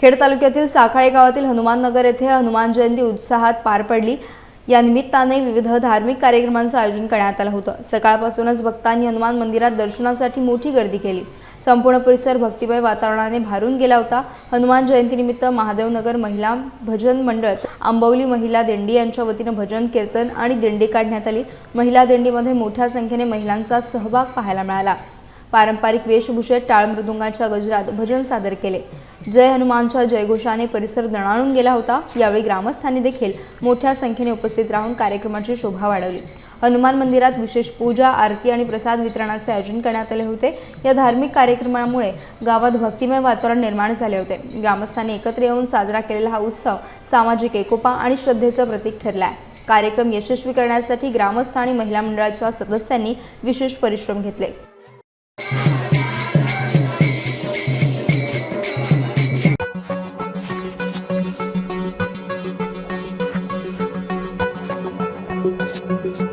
खेड तालुक्यातील साखळे गावातील हनुमान नगर येथे हनुमान जयंती उत्साहात पार पडली। या निमित्ताने विविध धार्मिक कार्यक्रमांचे आयोजन करण्यात आले होते। सकाळपासूनच भक्तांनी हनुमान मंदिरात दर्शनासाठी मोठी गर्दी केली। संपूर्ण परिसर भक्तिमय वातावरणाने भरून गेला होता। हनुमान जयंतीनिमित्त महादेवनगर महिला भजन मंडळ, आंबवली महिला दिंडी यांच्या वतीने भजन कीर्तन आणि दिंडी काढण्यात आली। महिला दिंडीमध्ये मोठ्या संख्येने महिलांचा सहभाग पाहायला मिळाला। पारंपरिक वेशभूषेत टाळ मृदुंगाच्या गजरात भजन सादर केले। जय हनुमानच्या जयघोषाने परिसर दणाणून गेला होता। यावेळी ग्रामस्थांनी देखील मोठ्या संख्येने उपस्थित राहून कार्यक्रमाची शोभा वाढवली। हनुमान मंदिरात विशेष पूजा, आरती आणि प्रसाद वितरणाचे आयोजन करण्यात आले होते। या धार्मिक कार्यक्रमामुळे गावात भक्तिमय वातावरण निर्माण झाले होते। ग्रामस्थांनी एकत्र येऊन साजरा केलेला हा उत्सव सामाजिक एकोपा आणि श्रद्धेचे प्रतीक ठरला आहे। कार्यक्रम यशस्वी करण्यासाठी ग्रामस्थ आणि महिला मंडळाच्या सदस्यांनी विशेष परिश्रम घेतले। Thank you.